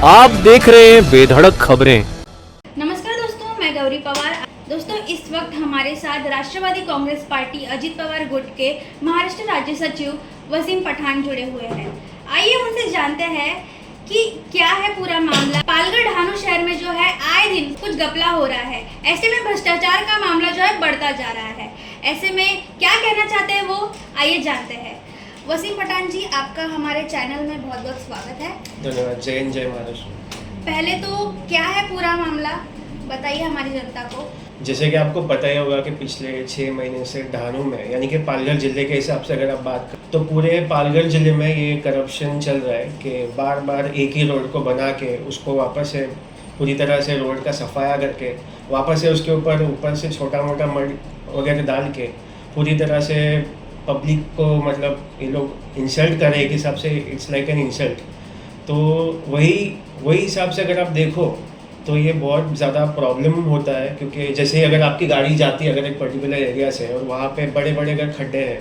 आप देख रहे हैं बेधड़क खबरें। नमस्कार दोस्तों, मैं गौरी पवार। दोस्तों, इस वक्त हमारे साथ राष्ट्रवादी कांग्रेस पार्टी अजित पवार गुट के महाराष्ट्र राज्य सचिव वसीम पठान जुड़े हुए हैं। आइए उनसे जानते हैं कि क्या है पूरा मामला। पालघर ढानू शहर में जो है आए दिन कुछ घपला हो रहा है। ऐसे में भ्रष्टाचार का मामला जो है बढ़ता जा रहा है। ऐसे में क्या कहना चाहते हैं वो, आइए जानते हैं। वसीम पठान जी, आपका हमारे चैनल में बहुत बहुत स्वागत है। धन्यवाद। जय हिंद, जय महाराष्ट्र। पहले तो क्या है पूरा मामला, बताइए हमारी जनता को। जैसे कि आपको पता ही होगा कि पिछले 6 महीने से ढानू में, यानी कि पालघर जिले के हिसाब से अगर आप बात करें तो पूरे पालघर जिले में ये करप्शन चल रहा है कि बार बार एक ही रोड को बना के उसको वापस से पूरी तरह से रोड का सफाया करके वापस से उसके ऊपर से छोटा मोटा मड वगैरह डाल के पूरी तरह से पब्लिक को, मतलब ये लोग इंसल्ट कर रहे हैं। एक हिसाब से इट्स लाइक एन इंसल्ट। तो वही हिसाब से अगर आप देखो तो ये बहुत ज़्यादा प्रॉब्लम होता है, क्योंकि जैसे अगर आपकी गाड़ी जाती है अगर एक पर्टिकुलर एरिया से और वहाँ पे बड़े बड़े अगर खड्डे हैं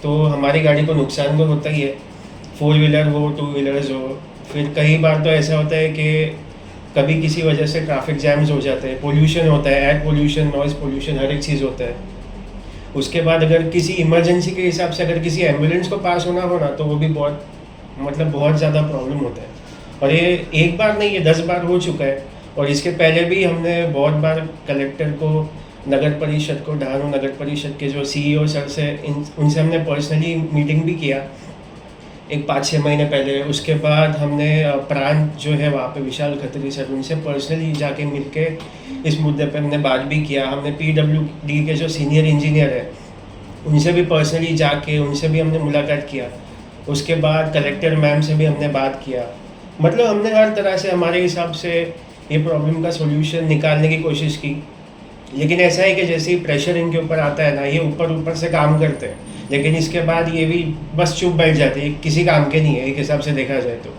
तो हमारी गाड़ी को नुकसान तो होता ही है, 4 व्हीलर हो 2 व्हीलर्स हो। फिर कई बार तो ऐसा होता है कि कभी किसी वजह से ट्रैफिक जैम्स हो जाते हैं, पोल्यूशन होता है, एयर पोल्यूशन, नॉइज़ पोल्यूशन, हर एक चीज़ होता है। उसके बाद अगर किसी इमरजेंसी के हिसाब से अगर किसी एम्बुलेंस को पास होना हो ना तो वो भी बहुत ज़्यादा प्रॉब्लम होता है। और ये एक बार नहीं, ये 10 बार हो चुका है। और इसके पहले भी हमने बहुत बार कलेक्टर को, नगर परिषद को, ढानू नगर परिषद के जो CEO सर से उनसे हमने पर्सनली मीटिंग भी किया एक 5-6 महीने पहले। उसके बाद हमने प्रांत जो है वहाँ पे विशाल खत्री सर, उनसे पर्सनली जाके मिलके इस मुद्दे पे हमने बात भी किया। हमने PWD के जो सीनियर इंजीनियर है उनसे भी पर्सनली जाके उनसे भी हमने मुलाकात किया। उसके बाद कलेक्टर मैम से भी हमने बात किया। मतलब हमने हर तरह से हमारे हिसाब से ये प्रॉब्लम का सोल्यूशन निकालने की कोशिश की। लेकिन ऐसा है कि जैसे ही प्रेशर इनके ऊपर आता है ना, ये ऊपर से काम करते हैं, लेकिन इसके बाद ये भी बस चुप बैठ जाते हैं, किसी काम के नहीं है एक हिसाब से देखा जाए तो।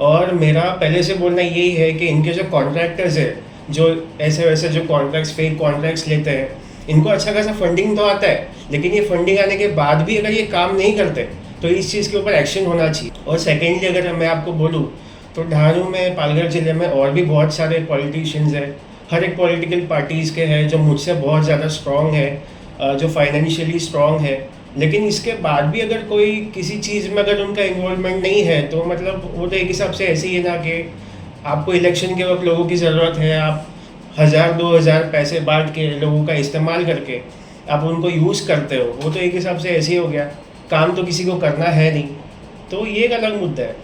और मेरा पहले से बोलना यही है कि इनके जो कॉन्ट्रैक्टर्स है, जो ऐसे वैसे जो कॉन्ट्रैक्ट्स, फेक कॉन्ट्रैक्ट्स लेते हैं, इनको अच्छा खासा फंडिंग तो आता है, लेकिन ये फंडिंग आने के बाद भी अगर ये काम नहीं करते तो इस चीज़ के ऊपर एक्शन होना चाहिए। और सेकेंडली अगर मैं आपको बोलूँ तो ढानू में, पालघर जिले में और भी बहुत सारे पॉलिटिशियंस हैं, हर एक पॉलिटिकल पार्टीज़ के हैं जो मुझसे बहुत ज़्यादा स्ट्रॉन्ग है, जो फाइनेंशियली स्ट्रॉन्ग है। लेकिन इसके बाद भी अगर कोई किसी चीज़ में अगर उनका इन्वॉल्वमेंट नहीं है तो मतलब वो तो एक हिसाब से ऐसे ही है ना कि आपको इलेक्शन के वक्त लोगों की ज़रूरत है, आप 1000-2000 पैसे बांट के लोगों का इस्तेमाल करके आप उनको यूज़ करते हो, वो तो एक हिसाब से ऐसे ही हो गया। काम तो किसी को करना है नहीं, तो ये एक अलग मुद्दा है।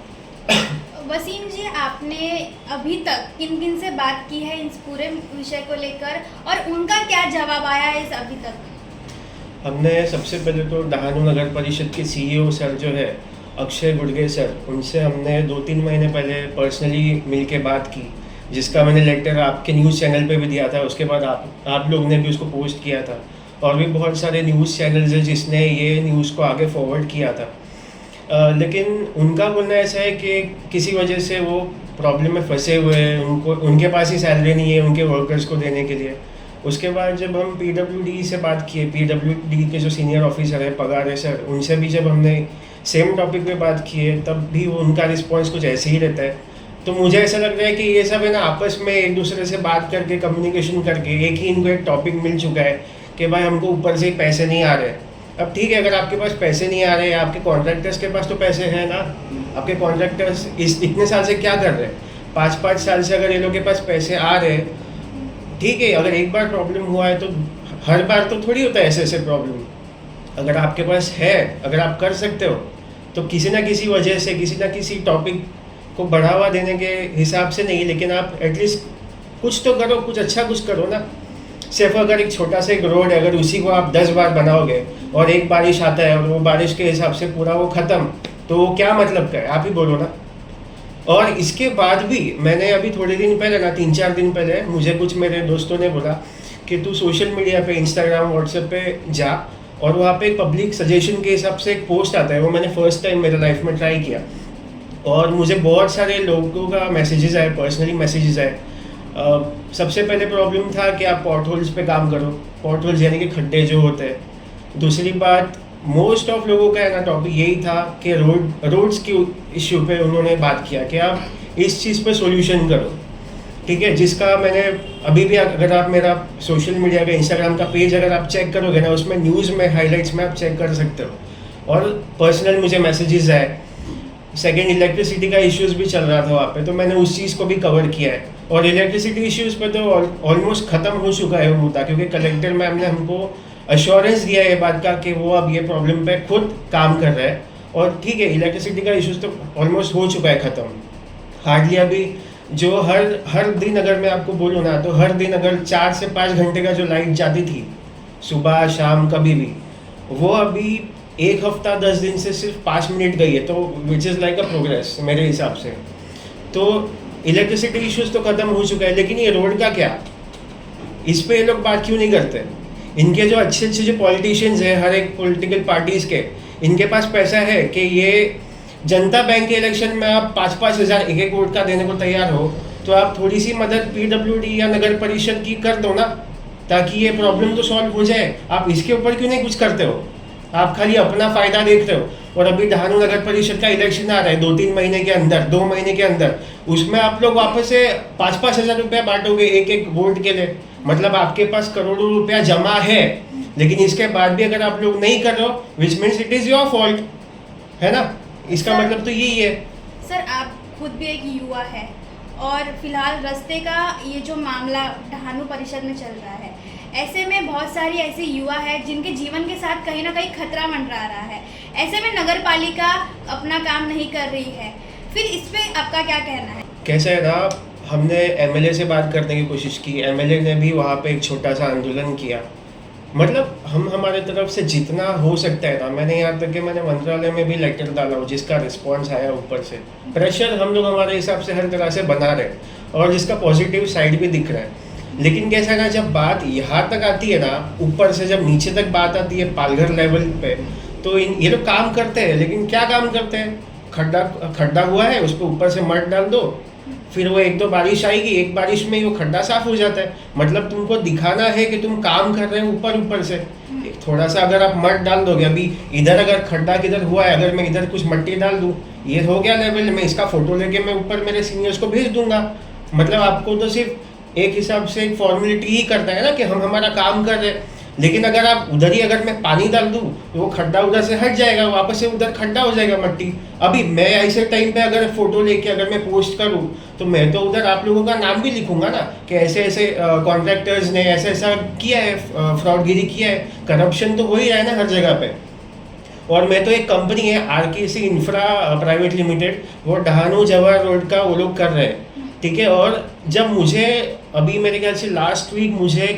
वसीम जी, आपने अभी तक किन किन से बात की है इस पूरे विषय को लेकर और उनका क्या जवाब आया है इस अभी तक? हमने सबसे पहले तो ढानू नगर परिषद के CEO सर जो है अक्षय गुड़गे सर, उनसे हमने 2-3 महीने पहले पर्सनली मिल के बात की, जिसका मैंने लेटर आपके न्यूज़ चैनल पे भी दिया था। उसके बाद आप लोग ने भी उसको पोस्ट किया था, और भी बहुत सारे न्यूज़ चैनल्स हैं जिसने ये न्यूज़ को आगे फॉरवर्ड किया था। लेकिन उनका बोलना ऐसा है कि किसी वजह से वो प्रॉब्लम में फंसे हुए हैं, उनके पास ही सैलरी नहीं है उनके वर्कर्स को देने के लिए। उसके बाद जब हम PWD से बात किए, PWD के जो सीनियर ऑफिसर है पगार है सर, उनसे भी जब हमने सेम टॉपिक पे बात की है तब भी उनका रिस्पॉन्स कुछ ऐसे ही रहता है। तो मुझे ऐसा लग रहा है कि ये सब है ना आपस में एक दूसरे से बात करके, कम्युनिकेशन करके एक ही इनको एक टॉपिक मिल चुका है कि भाई हमको ऊपर से ही पैसे नहीं आ रहे। अब ठीक है, अगर आपके पास पैसे नहीं आ रहे, आपके कॉन्ट्रैक्टर्स के पास तो पैसे हैं ना। आपके कॉन्ट्रैक्टर्स इतने साल से क्या कर रहे हैं? 5-5 साल से अगर इन लोगों के पास पैसे आ रहे, ठीक है, अगर एक बार प्रॉब्लम हुआ है तो हर बार तो थोड़ी होता है ऐसे प्रॉब्लम। अगर आपके पास है, अगर आप कर सकते हो तो किसी ना किसी वजह से, किसी ना किसी टॉपिक को बढ़ावा देने के हिसाब से नहीं, लेकिन आप एटलीस्ट कुछ तो करो, कुछ अच्छा कुछ करो ना। सिर्फ अगर एक छोटा सा एक रोड है, अगर उसी को आप 10 बार बनाओगे और एक बारिश आता है और वो बारिश के हिसाब से पूरा वो ख़त्म, तो वो क्या मतलब का है? आप ही बोलो ना। और इसके बाद भी मैंने अभी थोड़े दिन पहले ना, 3-4 दिन पहले, मुझे कुछ मेरे दोस्तों ने बोला कि तू सोशल मीडिया पे, इंस्टाग्राम, व्हाट्सएप पे जा और वहाँ पे पब्लिक सजेशन के हिसाब से एक पोस्ट आता है। वो मैंने फर्स्ट टाइम मेरे लाइफ में ट्राई किया और मुझे बहुत सारे लोगों का मैसेजेस आए, पर्सनली मैसेजेस आए। सबसे पहले प्रॉब्लम था कि आप पॉट होल्स पे काम करो, पॉट होल्स यानी कि खड्डे जो होते हैं। दूसरी बात, मोस्ट ऑफ लोगों का है ना टॉपिक यही था कि रोड्स के इश्यू पे उन्होंने बात किया कि आप इस चीज़ पे सॉल्यूशन करो, ठीक है। जिसका मैंने अभी भी, अगर आप मेरा सोशल मीडिया का इंस्टाग्राम का पेज अगर आप चेक करोगे ना, उसमें न्यूज़ में हाइलाइट्स में आप चेक कर सकते हो। और पर्सनल मुझे मैसेजेस आए। सेकेंड, इलेक्ट्रिसिटी का इश्यूज़ भी चल रहा था वहाँ पे, तो मैंने उस चीज़ को भी कवर किया है। और इलेक्ट्रिसिटी इश्यूज़ पे तो ऑलमोस्ट ख़त्म हो चुका है वो मुद्दा, क्योंकि कलेक्टर मैम ने हमको अश्योरेंस दिया है ये बात का कि वो अब ये प्रॉब्लम पे खुद काम कर रहा है। और ठीक है, इलेक्ट्रिसिटी का इश्यूज़ तो ऑलमोस्ट हो चुका है ख़त्म। हार्डली अभी जो हर दिन अगर मैं आपको बोलूँ ना, तो हर दिन अगर 4 से 5 घंटे का जो लाइट जाती थी सुबह शाम कभी भी, वो अभी 1 हफ्ता 10 दिन से सिर्फ 5 मिनट गई है, तो which is like a progress मेरे हिसाब से। तो इलेक्ट्रिसिटी इश्यूज़ तो ख़त्म हो चुका है, लेकिन ये रोड का क्या, इस पे ये लोग बात क्यों नहीं करते? इनके जो अच्छे अच्छे जो पॉलिटिशियंस हैं हर एक पॉलिटिकल पार्टीज़ के, इनके पास पैसा है कि ये जनता बैंक के इलेक्शन में आप 5-5 हज़ार एक वोट का देने को तैयार हो, तो आप थोड़ी सी मदद PWD या नगर परिषद की कर दो ना, ताकि ये प्रॉब्लम तो सॉल्व हो जाए। आप इसके ऊपर क्यों नहीं कुछ करते हो? आप खाली अपना फ़ायदा देख रहे हो। और अभी धानू नगर परिषद का इलेक्शन आ रहा है 2-3 महीने के अंदर, 2 महीने के अंदर, उसमें आप लोग वापस से 5-5 हज़ार रुपया बांटोगे एक वोट के लिए। मतलब आपके पास करोड़ों रुपया जमा है, लेकिन इसके बाद भी अगर आप लोग नहीं कर रहे हो, which means it is your fault, है ना? इसका मतलब तो यही है। सर, आप खुद भी एक युवा है और फिलहाल रास्ते का ये जो मामला ढानू परिषद में चल रहा है, ऐसे में बहुत सारी ऐसे युवा है जिनके जीवन के साथ कहीं ना कहीं खतरा मंडरा रहा है। ऐसे में नगर पालिका अपना काम नहीं कर रही है, फिर इस पे आपका क्या कहना है? कैसा है ना, हमने MLA से बात करने की कोशिश की, MLA ने भी वहाँ पे एक छोटा सा आंदोलन किया। मतलब हम हमारे तरफ से जितना हो सकता है ना, मैंने यहाँ तक कि मैंने मंत्रालय में भी लेटर डाला हो, जिसका रिस्पॉन्स आया ऊपर से। प्रेशर हम लोग हमारे हिसाब से हर तरह से बना रहे और जिसका पॉजिटिव साइड भी दिख रहा है। लेकिन कैसा ना, जब बात यहाँ तक आती है ना, ऊपर से जब नीचे तक बात आती है पालघर लेवल पे, तो ये लोग काम करते हैं, लेकिन क्या काम करते हैं? खड्डा हुआ है, उस पर ऊपर से मड डाल दो, फिर वो 1-2 बारिश आएगी, एक बारिश में ही वो खड्डा साफ हो जाता है। मतलब तुमको दिखाना है कि तुम काम कर रहे हो ऊपर से। थोड़ा सा अगर आप मड डाल दोगे, अभी इधर अगर खड्डा किधर हुआ है, अगर मैं इधर कुछ मट्टी डाल दूँ, ये हो गया लेवल में, इसका फोटो लेके मैं ऊपर मेरे सीनियर्स को भेज दूंगा। मतलब आपको तो सिर्फ एक हिसाब से एक फॉर्मेलिटी ही करता है ना कि हम हमारा काम कर रहे हैं। लेकिन अगर आप उधर ही अगर मैं पानी डाल दूँ, तो वो खड्डा उधर से हट जाएगा, वापस से उधर खड्डा हो जाएगा मट्टी। अभी मैं ऐसे टाइम पे अगर फोटो लेके अगर मैं पोस्ट करूँ, तो मैं तो उधर आप लोगों का नाम भी लिखूंगा ना कि ऐसे ऐसे कॉन्ट्रैक्टर्स ने ऐसा किया है, फ्रॉडगिरी किया है। करप्शन तो हो ही रहा है ना हर जगह पे। और मैं तो एक कंपनी है RKC इंफ्रा प्राइवेट लिमिटेड, वो डहानू जवाहर रोड का वो लोग कर रहे हैं, ठीक है। और जब मुझे अभी मेरे ख्याल से लास्ट वीक मुझे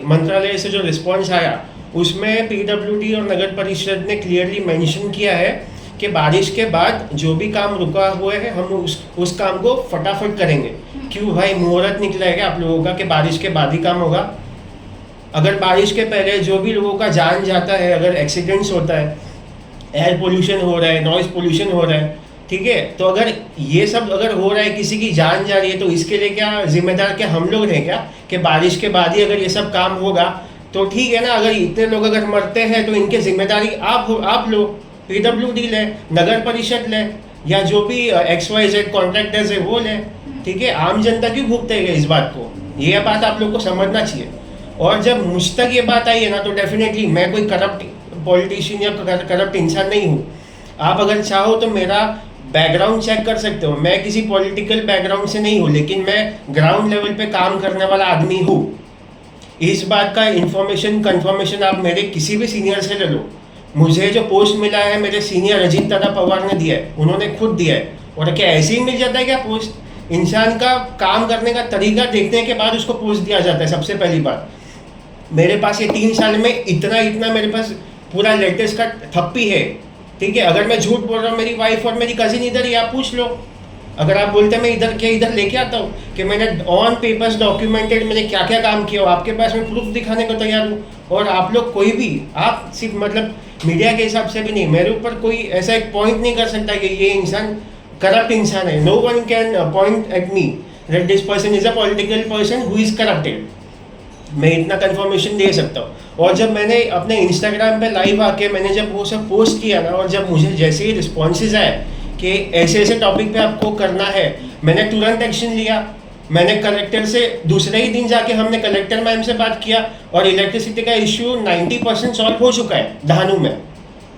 मंत्रालय से जो रिस्पॉन्स आया, उसमें PWD और नगर परिषद ने क्लियरली मेंशन किया है कि बारिश के बाद जो भी काम रुका हुआ है हम उस काम को फटाफट करेंगे। क्यों भाई, मुहूर्त निकला है आप लोगों का कि बारिश के बाद ही काम होगा? अगर बारिश के पहले जो भी लोगों का जान जाता है, अगर एक्सीडेंट्स होता है, एयर पोल्यूशन हो रहा है, नॉइज़ पोल्यूशन हो रहा है, ठीक है, तो अगर ये सब अगर हो रहा है, किसी की जान जा रही है, तो इसके लिए क्या जिम्मेदार क्या हम लोग हैं क्या कि बारिश के बाद ही अगर ये सब काम होगा? तो ठीक है ना, अगर इतने लोग अगर मरते हैं तो इनकी जिम्मेदारी आप लो, PWD ले, नगर परिषद ले, या जो भी XYZ कॉन्ट्रैक्टर्स है वो ले, ठीक है। आम जनता क्यों भुगतेगा इस बात को? ये बात आप लोग को समझना चाहिए। और जब मुझ तक ये बात आई है ना, तो डेफिनेटली मैं कोई करप्ट पॉलिटिशियन या करप्ट इंसान नहीं हूँ। आप अगर चाहो तो मेरा बैकग्राउंड चेक कर सकते हो, मैं किसी पॉलिटिकल बैकग्राउंड से नहीं हूँ, लेकिन मैं ग्राउंड लेवल पे काम करने वाला आदमी हूँ। इस बात का कंफर्मेशन आप मेरे किसी भी सीनियर से ले लो। मुझे जो पोस्ट मिला है मेरे सीनियर अजीत दादा पवार ने दिया है, उन्होंने खुद दिया है। और क्या ऐसे ही मिल जाता है क्या पोस्ट? इंसान का काम करने का तरीका देखने के बाद उसको पोस्ट दिया जाता है। सबसे पहली बात, मेरे पास ये 3 साल में इतना मेरे पास पूरा लेटेस्ट का थप्पी है, ठीक है। अगर मैं झूठ बोल रहा हूँ, मेरी वाइफ और मेरी कजिन इधर ही, आप पूछ लो। अगर आप बोलते हैं मैं इधर लेके आता हूँ कि मैंने ऑन पेपर्स डॉक्यूमेंटेड मैंने क्या क्या काम किया हो, आपके पास मैं प्रूफ दिखाने को तैयार हूँ। और आप लोग कोई भी, आप सिर्फ मतलब मीडिया के हिसाब से भी नहीं, मेरे ऊपर कोई ऐसा एक पॉइंट नहीं कर सकता कि ये इंसान करप्ट इंसान है। No one can point at me that this person is a political person who is corrupted. मैं इतना कंफर्मेशन दे सकता हूँ। और जब मैंने अपने इंस्टाग्राम पे लाइव आके मैंने जब वो सब पोस्ट किया ना, और जब मुझे जैसे ही रिस्पॉन्सेज आए कि ऐसे ऐसे टॉपिक पे आपको करना है। मैंने तुरंत एक्शन लिया। मैंने कलेक्टर से दूसरे ही दिन जाके हमने कलेक्टर मैम से बात किया और इलेक्ट्रिसिटी का इश्यू 90% सॉल्व हो चुका है धानू में।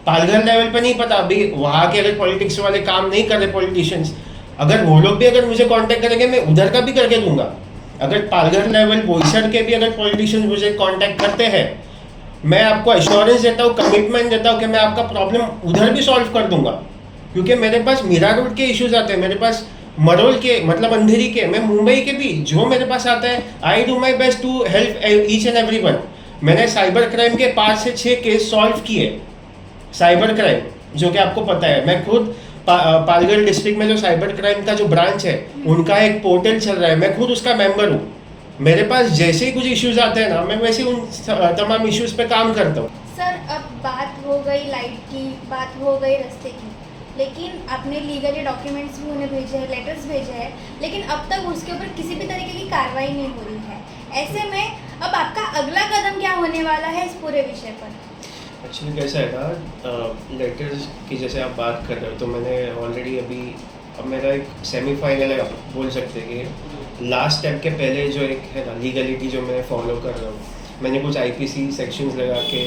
पालघर लेवल पे नहीं पता अभी, वहाँ के अगर पॉलिटिक्स वाले काम नहीं कर रहे पॉलिटिशियंस, अगर वो लोग भी अगर मुझे कांटेक्ट करेंगे मैं उधर का भी करके दूंगा। अगर पालघर लेवल बोईसर के भी अगर पॉलिटिशियंस मुझे कांटेक्ट करते हैं, मैं आपको एश्योरेंस देता हूँ, कमिटमेंट देता हूँ कि मैं आपका प्रॉब्लम उधर भी सॉल्व कर दूंगा। क्योंकि मेरे पास मीरा रोड के इश्यूज आते हैं, मेरे पास मरोल के मतलब अंधेरी के, मैं मुंबई के भी जो मेरे पास आता है, I do my best to help each and every one. मैंने साइबर क्राइम के 5 से 6 केस सॉल्व किए, साइबर क्राइम जो कि आपको पता है। मैं खुद पालघर डिस्ट्रिक्ट में जो साइबर क्राइम का जो ब्रांच है उनका एक पोर्टल चल रहा है, मैं खुद उसका मेंबर हूँ। मेरे पास जैसे ही कुछ इश्यूज आते हैं ना, मैं वैसे उन तमाम इश्यूज पे काम करता हूँ। सर अब बात हो गई लाइट की, बात हो गई रास्ते की, लेकिन आपने लीगली डॉक्यूमेंट्स भी उन्हें भेजे हैं, लेटर्स भेजे हैं, लेकिन अब तक उसके ऊपर किसी भी तरीके की कार्रवाई नहीं हो रही है। ऐसे में अब आपका अगला कदम क्या होने वाला है इस पूरे विषय पर? एक्चुअली कैसा है ना, लेटर्स की जैसे आप बात कर रहे हो, तो मैंने ऑलरेडी अभी अब मेरा एक सेमीफाइनल है, आप बोल सकते हैं कि लास्ट स्टेप के पहले जो एक है ना लीगलिटी जो मैं फॉलो कर रहा हूँ, मैंने कुछ आईपीसी सेक्शंस लगा के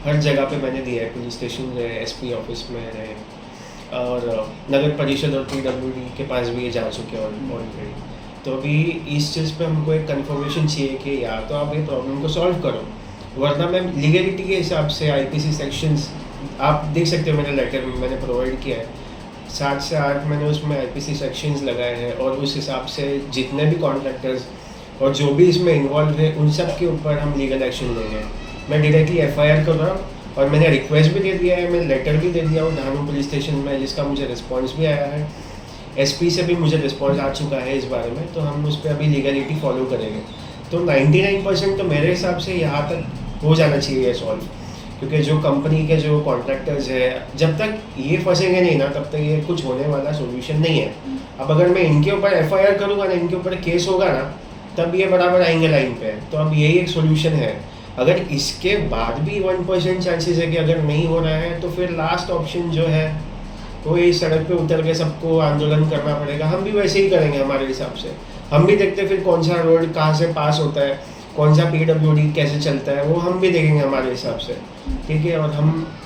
हर जगह पे मैंने दिया है। पुलिस स्टेशन रहे, एसपी ऑफिस में रहे और नगर परिषद और पीडब्ल्यूडी के पास भी ये जा चुके हैं ऑलरेडी। तो अभी इस चीज़ पे हमको एक कंफर्मेशन चाहिए कि या तो आप ये प्रॉब्लम को सॉल्व करो, वरना मैं लीगलिटी के हिसाब से आईपीसी सेक्शंस आप देख सकते हो, मेरे लेटर में मैंने प्रोवाइड किया है 7 से 8 मैंने उसमें आईपीसी सेक्शंस लगाए हैं और उस हिसाब से जितने भी कॉन्ट्रैक्टर्स और जो भी इसमें इन्वॉल्व है उन सब के ऊपर हम लीगल एक्शन लेंगे। मैं डायरेक्टली एफआईआर कर रहा हूँ और मैंने रिक्वेस्ट भी दे दिया है, मैंने लेटर भी दे दिया हूँ धानू पुलिस स्टेशन में, जिसका मुझे रिस्पॉन्स भी आया है। एसपी से भी मुझे रिस्पॉन्स आ चुका है इस बारे में, तो हम उस पर अभी लीगलिटी फॉलो करेंगे। तो 99% तो मेरे हिसाब से यहाँ तक हो जाना चाहिए सॉल्व, क्योंकि जो कंपनी के जो कॉन्ट्रैक्टर्स है जब तक ये फंसेंगे नहीं ना तब तक ये कुछ होने वाला सोल्यूशन नहीं है। अब अगर मैं इनके ऊपर एफआईआर करूँगा ना, इनके ऊपर केस होगा ना, तब ये बराबर आएंगे लाइन पे। तो अब यही एक सोल्यूशन है। अगर इसके बाद भी 1% चांसेस है कि अगर नहीं हो रहा है, तो फिर लास्ट ऑप्शन जो है वो इस सड़क पे उतर के सबको आंदोलन करना पड़ेगा। हम भी वैसे ही करेंगे हमारे हिसाब से। हम भी देखते फिर कौन सा रोड कहाँ से पास होता है, कौन सा पीडब्ल्यूडी कैसे चलता है, वो हम भी देखेंगे हमारे हिसाब से, ठीक है। और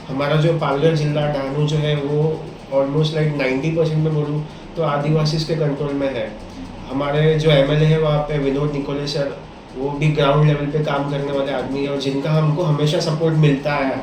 हमारा जो पालघर जिला डानू जो है वो ऑलमोस्ट लाइक 90% में बोलूँ तो आदिवासी के कंट्रोल में है। हमारे जो एमएलए है वहाँ पे विनोद निकोले सर, वो भी ग्राउंड लेवल पे काम करने वाले आदमी है और जिनका हमको हमेशा सपोर्ट मिलता है।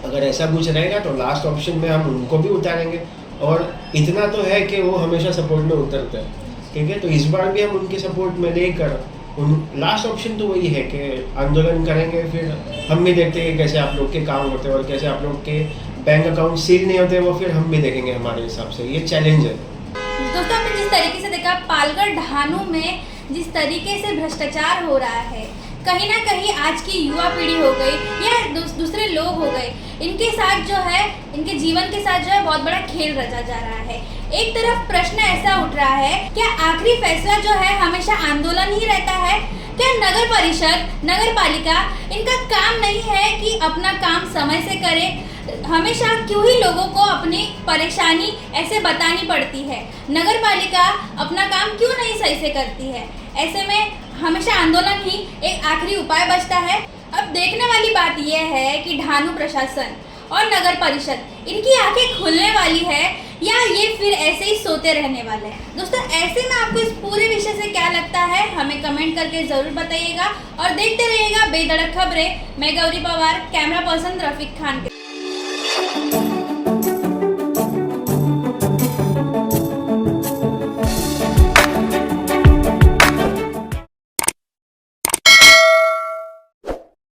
अगर ऐसा कुछ रहेगा तो लास्ट ऑप्शन में हम उनको भी उतारेंगे, और इतना तो है कि वो हमेशा सपोर्ट में उतरते हैं, ठीक है। तो इस बार भी हम उनके सपोर्ट में लेकर लास्ट ऑप्शन तो वही है कि आंदोलन करेंगे। फिर हम भी देखते हैं कैसे आप लोग के काम होते हैं और कैसे आप लोग के बैंक अकाउंट सील नहीं होते, वो फिर हम भी देखेंगे हमारे हिसाब से। ये चैलेंज है। दोस्तों आपने जिस तरीके से देखा पालघर ढानू में जिस तरीके से भ्रष्टाचार हो रहा है, कहीं ना कहीं आज की युवा पीढ़ी हो गई या दूसरे लोग हो गए, इनके साथ जो है, इनके जीवन के साथ जो है बहुत बड़ा खेल रचा जा रहा है। एक तरफ प्रश्न ऐसा उठ रहा है, क्या आखिरी फैसला जो है हमेशा आंदोलन ही रहता है? क्या नगर परिषद, नगर पालिका, इनका काम नहीं है कि अपना काम समय से करे? हमेशा क्यों ही लोगों को अपनी परेशानी ऐसे बतानी पड़ती है? नगर पालिका अपना काम क्यों नहीं सही से करती है? ऐसे में हमेशा आंदोलन ही एक आखिरी उपाय बचता है। अब देखने वाली बात यह है कि ढानू प्रशासन और नगर परिषद इनकी आंखें खुलने वाली है या ये फिर ऐसे ही सोते रहने वाले हैं। दोस्तों ऐसे में आपको इस पूरे विषय से क्या लगता है, हमें कमेंट करके ज़रूर बताइएगा और देखते रहिएगा बेधड़क खबरें। मैं गौरी पवार, कैमरा पर्सन रफीक खान के